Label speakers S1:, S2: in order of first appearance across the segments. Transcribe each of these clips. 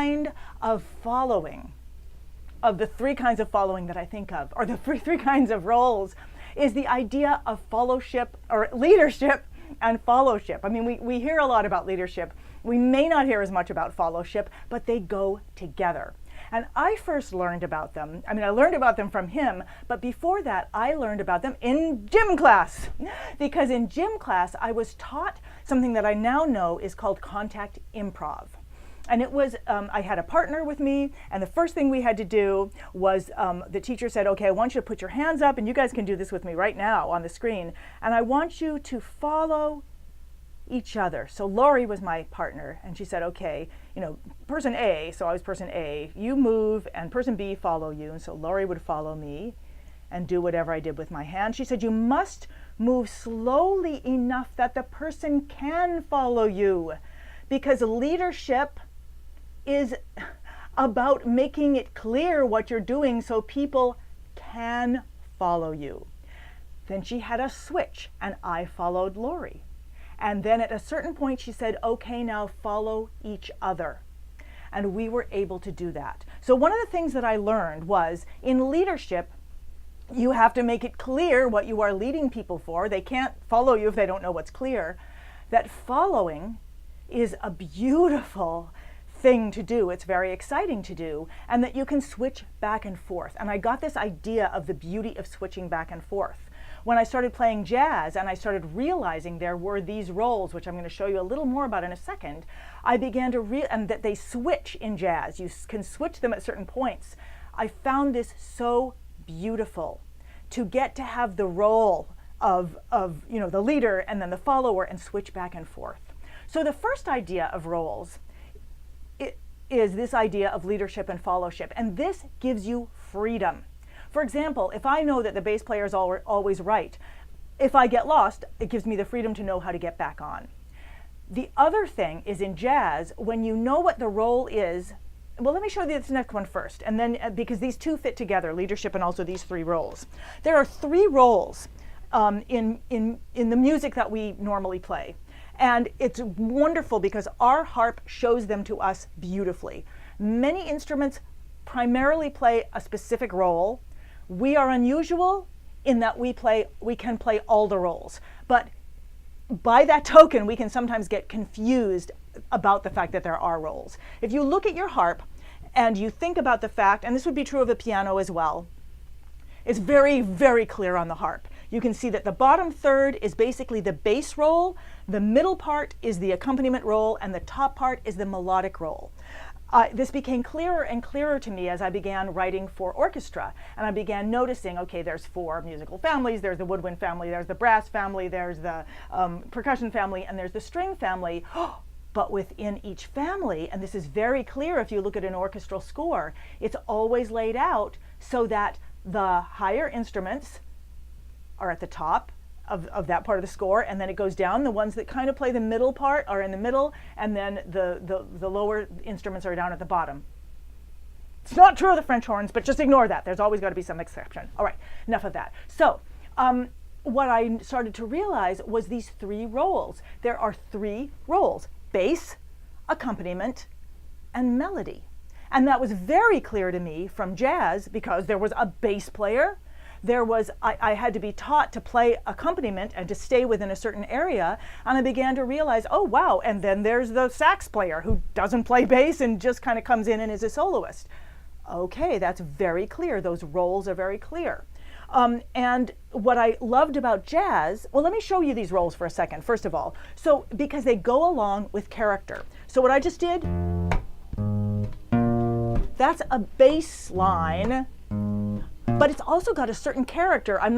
S1: kind of following, of the three kinds of following that I think of, or the three kinds of roles, is the idea of fellowship or leadership and fellowship. I mean, we hear a lot about leadership. We may not hear as much about fellowship, but they go together. And I first learned about them, I learned about them from him, but before that, I learned about them in gym class. Because in gym class, I was taught something that I now know is called contact improv. And it was, I had a partner with me, and the first thing we had to do was the teacher said, okay, I want you to put your hands up, and you guys can do this with me right now on the screen, and I want you to follow each other. So Lori was my partner, and she said, okay, person A, so I was person A, you move, and person B follow you. And so Lori would follow me and do whatever I did with my hand. She said, you must move slowly enough that the person can follow you, because leadership is about making it clear what you're doing so people can follow you. Then she had us switch, and I followed Lori. And then at a certain point she said, okay, now follow each other. And we were able to do that. So one of the things that I learned was, in leadership, you have to make it clear what you are leading people for. They can't follow you if they don't know what's clear. That following is a beautiful thing to do. It's very exciting to do, and that you can switch back and forth. And I got this idea of the beauty of switching back and forth when I started playing jazz, and I started realizing there were these roles, which I'm going to show you a little more about in a second. I began to and that they switch in jazz. You can switch them at certain points. I found this so beautiful, to get to have the role of the leader and then the follower, and switch back and forth. So the first idea of roles is this idea of leadership and fellowship, and this gives you freedom. For example, if I know that the bass player is always right, if I get lost, it gives me the freedom to know how to get back on. The other thing is, in jazz, when you know what the role is, well, let me show you this next one first, and then because these two fit together, leadership and also these three roles. There are three roles in the music that we normally play. And it's wonderful because our harp shows them to us beautifully. Many instruments primarily play a specific role. We are unusual in that we can play all the roles. But by that token, we can sometimes get confused about the fact that there are roles. If you look at your harp and you think about the fact, and this would be true of the piano as well, it's very, very clear on the harp. You can see that the bottom third is basically the bass role, the middle part is the accompaniment role, and the top part is the melodic role. This became clearer and clearer to me as I began writing for orchestra, and I began noticing, okay, there's four musical families, there's the woodwind family, there's the brass family, there's the percussion family, and there's the string family. But within each family, and this is very clear if you look at an orchestral score, it's always laid out so that the higher instruments are at the top of that part of the score, and then it goes down. The ones that kind of play the middle part are in the middle, and then the lower instruments are down at the bottom. It's not true of the French horns, but just ignore that. There's always got to be some exception. All right, enough of that. So what I started to realize was these three roles. There are three roles: bass, accompaniment, and melody. And that was very clear to me from jazz, because there was a bass player. I had to be taught to play accompaniment and to stay within a certain area, and I began to realize, oh wow, and then there's the sax player who doesn't play bass and just kind of comes in and is a soloist. Okay, that's very clear. Those roles are very clear. And what I loved about jazz, well, let me show you these roles for a second, first of all. So, because they go along with character. So what I just did, that's a bass line, but it's also got a certain character. I'm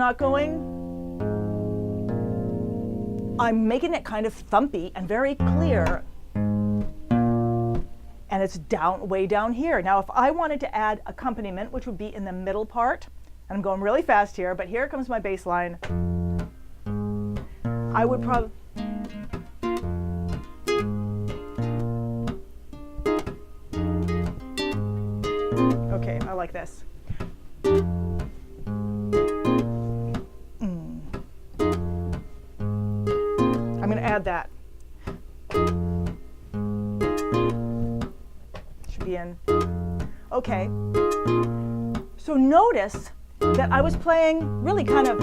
S1: making it kind of thumpy and very clear. And it's way down here. Now, if I wanted to add accompaniment, which would be in the middle part, and I'm going really fast here, but here comes my bass line. I would probably, okay, I like this. I'm going to add that. Should be in. Okay. So notice that I was playing really kind of,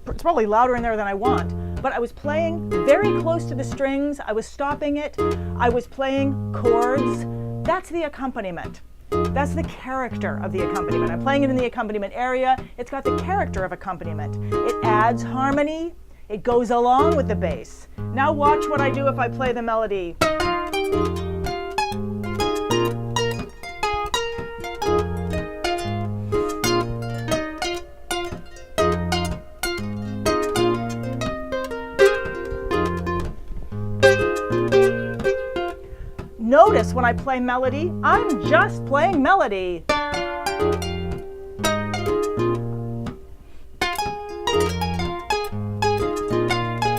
S1: it's probably louder in there than I want, but I was playing very close to the strings. I was stopping it. I was playing chords. That's the accompaniment. That's the character of the accompaniment. I'm playing it in the accompaniment area. It's got the character of accompaniment. It adds harmony. It goes along with the bass. Now watch what I do if I play the melody. Notice when I play melody, I'm just playing melody.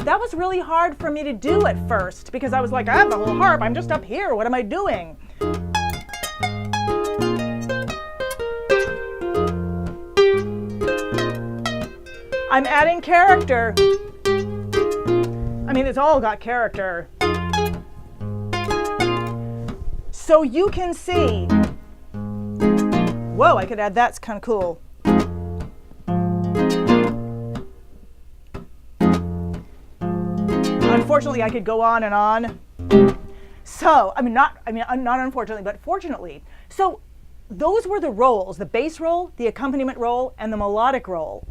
S1: That was really hard for me to do at first because I was like, I have the whole harp, I'm just up here, what am I doing? I'm adding character. I mean, it's all got character. So you can see, whoa, I could add that, it's kind of cool. Unfortunately, I could go on and on. So, not unfortunately, but fortunately. So those were the roles, the bass role, the accompaniment role, and the melodic role.